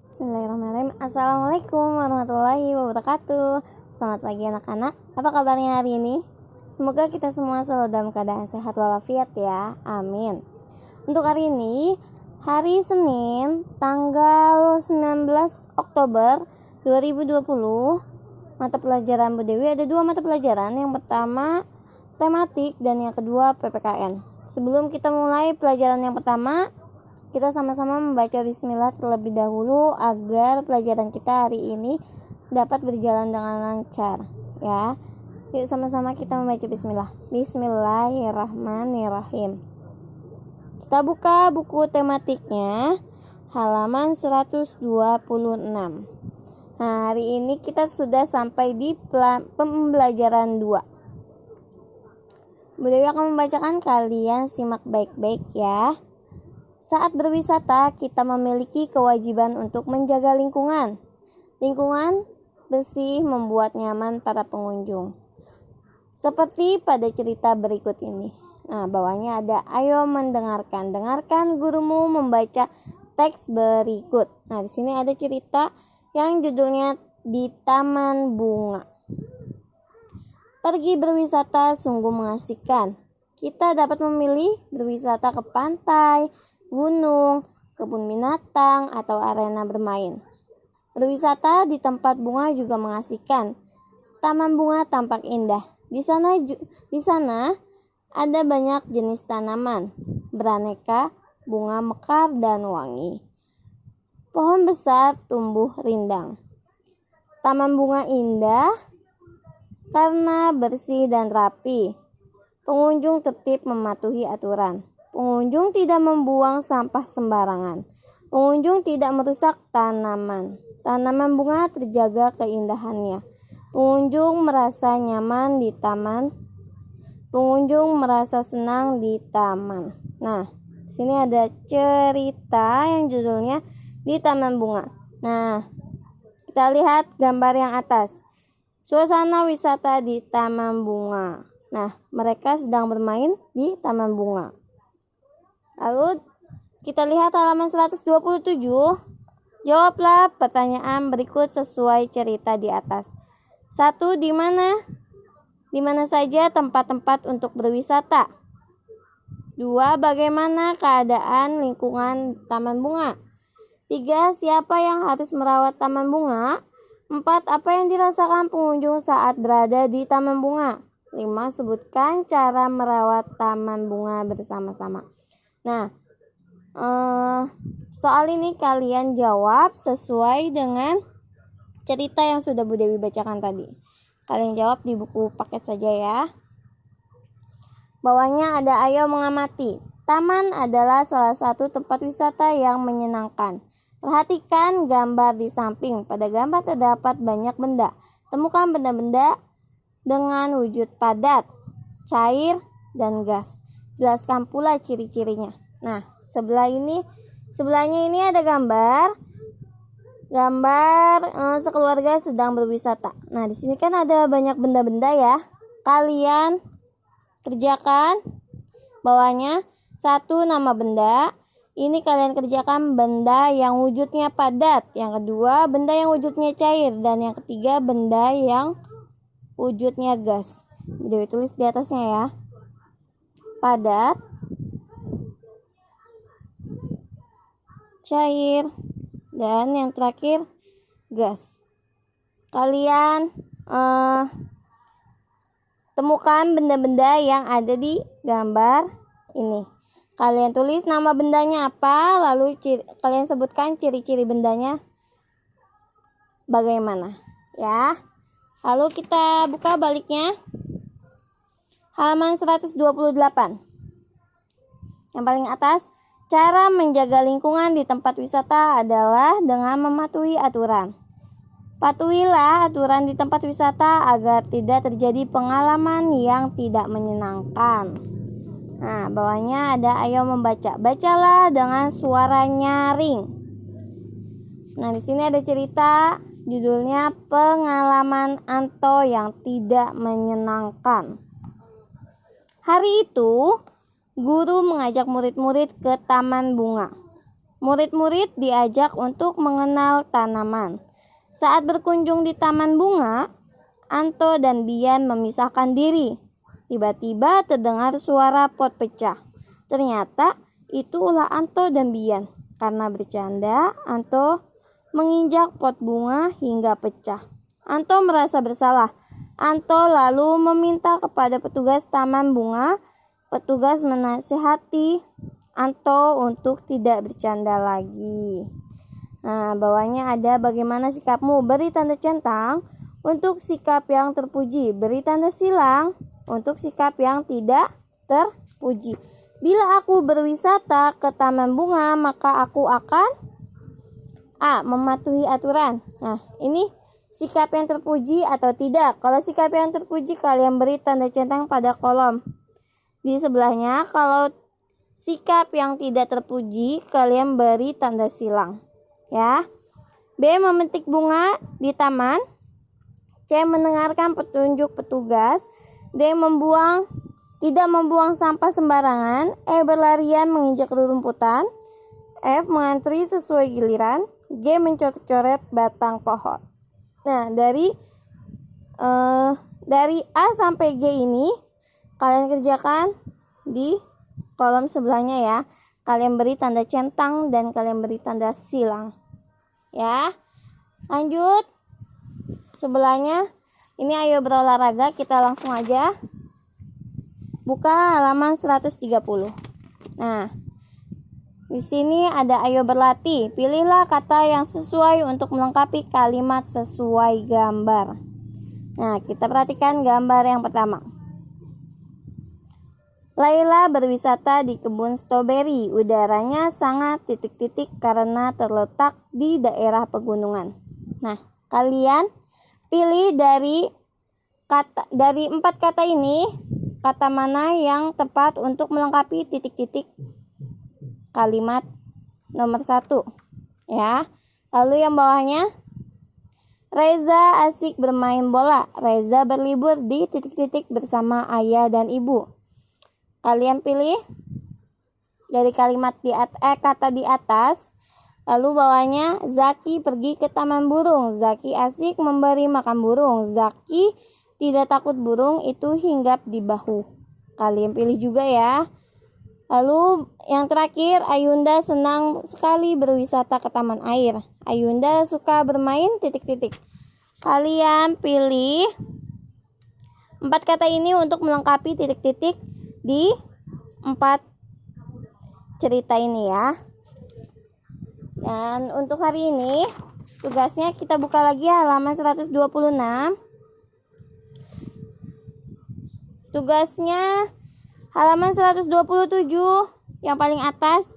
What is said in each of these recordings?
Bismillahirrahmanirrahim. Assalamualaikum warahmatullahi wabarakatuh. Selamat pagi anak-anak. Apa kabarnya hari ini? Semoga kita semua selalu dalam keadaan sehat walafiat ya. Amin. Untuk hari ini, hari Senin, tanggal 19 Oktober 2020, mata pelajaran Bu Dewi ada 2 mata pelajaran. Yang pertama tematik dan yang kedua PPKN. Sebelum kita mulai pelajaran yang pertama, kita sama-sama membaca bismillah terlebih dahulu agar pelajaran kita hari ini dapat berjalan dengan lancar ya. Yuk sama-sama kita membaca bismillah. Bismillahirrahmanirrahim. Kita buka buku tematiknya halaman 126. Nah, hari ini kita sudah sampai di pembelajaran 2. Bu Dewi akan membacakan, kalian simak baik-baik ya. Saat berwisata, kita memiliki kewajiban untuk menjaga lingkungan. Lingkungan bersih membuat nyaman para pengunjung. Seperti pada cerita berikut ini. Nah, bawahnya ada, ayo mendengarkan. Dengarkan gurumu membaca teks berikut. Nah, di sini ada cerita yang judulnya Di Taman Bunga. Pergi berwisata sungguh mengasihkan. Kita dapat memilih berwisata ke pantai, gunung, kebun binatang, atau arena bermain. Berwisata di tempat bunga juga mengasihkan. Taman bunga tampak indah. Di sana ada banyak jenis tanaman, beraneka, bunga mekar dan wangi. Pohon besar tumbuh rindang. Taman bunga indah karena bersih dan rapi. Pengunjung tertib mematuhi aturan. Pengunjung tidak membuang sampah sembarangan. Pengunjung tidak merusak tanaman. Tanaman bunga terjaga keindahannya. Pengunjung merasa nyaman di taman. Pengunjung merasa senang di taman. Nah, sini ada cerita yang judulnya Di Taman Bunga. Nah, kita lihat gambar yang atas. Suasana wisata di taman bunga. Nah, mereka sedang bermain di taman bunga. Lalu kita lihat halaman 127. Jawablah pertanyaan berikut sesuai cerita di atas. 1. Di mana? Di mana saja tempat-tempat untuk berwisata? 2. Bagaimana keadaan lingkungan taman bunga? 3. Siapa yang harus merawat taman bunga? 4. Apa yang dirasakan pengunjung saat berada di taman bunga? 5. Sebutkan cara merawat taman bunga bersama-sama. Nah, soal ini kalian jawab sesuai dengan cerita yang sudah Bu Dewi bacakan tadi. Kalian jawab di buku paket saja ya. Bawahnya ada, ayo mengamati. Taman adalah salah satu tempat wisata yang menyenangkan. Perhatikan gambar di samping. Pada gambar terdapat banyak benda. Temukan benda-benda dengan wujud padat, cair, dan gas. Jelaskan pula ciri-cirinya. Nah, sebelahnya ini ada gambar sekeluarga sedang berwisata. Nah, di sini kan ada banyak benda-benda ya. Kalian kerjakan bawahnya 1 nama benda. Ini kalian kerjakan benda yang wujudnya padat. Yang kedua, benda yang wujudnya cair. Dan yang ketiga, benda yang wujudnya gas. Jadi tulis di atasnya ya. Padat, cair, dan yang terakhir gas. Kalian temukan benda-benda yang ada di gambar ini. Kalian tulis nama bendanya apa, lalu kalian sebutkan ciri-ciri bendanya bagaimana ya. Lalu kita buka baliknya halaman 128. Yang paling atas, cara menjaga lingkungan di tempat wisata adalah dengan mematuhi aturan. Patuhilah aturan di tempat wisata agar tidak terjadi pengalaman yang tidak menyenangkan. Nah, bawahnya ada, ayo membaca. Bacalah dengan suara nyaring. Nah, di sini ada cerita judulnya Pengalaman Anto yang Tidak Menyenangkan. Hari itu, guru mengajak murid-murid ke taman bunga. Murid-murid diajak untuk mengenal tanaman. Saat berkunjung di taman bunga, Anto dan Bian memisahkan diri. Tiba-tiba terdengar suara pot pecah. Ternyata itu ulah Anto dan Bian. Karena bercanda, Anto menginjak pot bunga hingga pecah. Anto merasa bersalah. Anto lalu meminta kepada petugas taman bunga. Petugas menasihati Anto untuk tidak bercanda lagi. Nah, bawahnya ada bagaimana sikapmu. Beri tanda centang untuk sikap yang terpuji. Beri tanda silang untuk sikap yang tidak terpuji. Bila aku berwisata ke taman bunga, maka aku akan A. Mematuhi aturan. Nah, ini sikap yang terpuji atau tidak. Kalau sikap yang terpuji, kalian beri tanda centang pada kolom di sebelahnya. Kalau sikap yang tidak terpuji, kalian beri tanda silang. Ya. B. Memetik bunga di taman. C. Mendengarkan petunjuk petugas. D. Tidak membuang sampah sembarangan. E. Berlarian menginjak rerumputan. F. Mengantri sesuai giliran. G. Mencoret-coret batang pohon. Nah, dari A sampai G ini kalian kerjakan di kolom sebelahnya ya. Kalian beri tanda centang dan kalian beri tanda silang. Ya. Lanjut. Sebelahnya ini ayo berolahraga, kita langsung aja. Buka halaman 130. Nah, di sini ada ayo berlatih. Pilihlah kata yang sesuai untuk melengkapi kalimat sesuai gambar. Nah, kita perhatikan gambar yang pertama. Laila berwisata di kebun stroberi. Udaranya sangat ... karena terletak di daerah pegunungan. Nah, kalian pilih dari 4 kata ini, kata mana yang tepat untuk melengkapi ... kalimat nomor 1. Ya. Lalu yang bawahnya, Reza asik bermain bola. Reza berlibur di ... bersama ayah dan ibu. Kalian pilih dari kalimat kata di atas. Lalu bawahnya, Zaki pergi ke taman burung. Zaki asik memberi makan burung. Zaki tidak takut burung itu hinggap di bahu. Kalian pilih juga ya. Lalu yang terakhir, Ayunda senang sekali berwisata ke taman air. Ayunda suka bermain ... Kalian pilih 4 kata ini untuk melengkapi ... di 4 cerita ini ya. Dan untuk hari ini tugasnya kita buka lagi halaman 126. Tugasnya halaman 127 yang paling atas,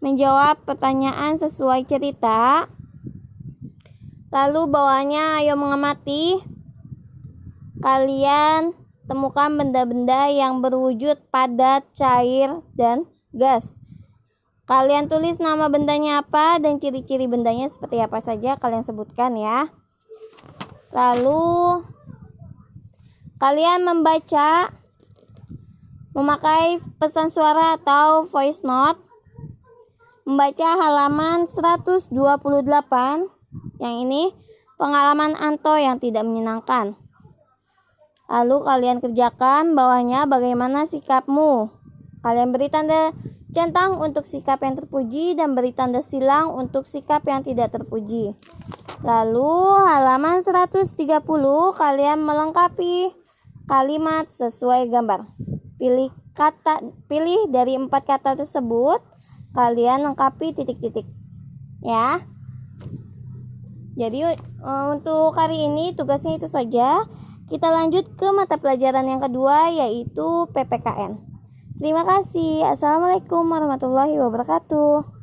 menjawab pertanyaan sesuai cerita. Lalu bawahnya ayo mengamati. Kalian temukan benda-benda yang berwujud padat, cair, dan gas. Kalian tulis nama bendanya apa dan ciri-ciri bendanya seperti apa saja kalian sebutkan ya. Lalu kalian membaca memakai pesan suara atau voice note. Membaca halaman 128. Yang ini pengalaman Anto yang tidak menyenangkan. Lalu kalian kerjakan bawahnya bagaimana sikapmu. Kalian beri tanda centang untuk sikap yang terpuji dan beri tanda silang untuk sikap yang tidak terpuji. Lalu halaman 130 kalian melengkapi kalimat sesuai gambar. Pilih dari 4 kata tersebut, kalian lengkapi ... ya. Jadi untuk hari ini tugasnya itu saja. Kita lanjut ke mata pelajaran yang kedua, yaitu PPKN. Terima kasih. Assalamualaikum warahmatullahi wabarakatuh.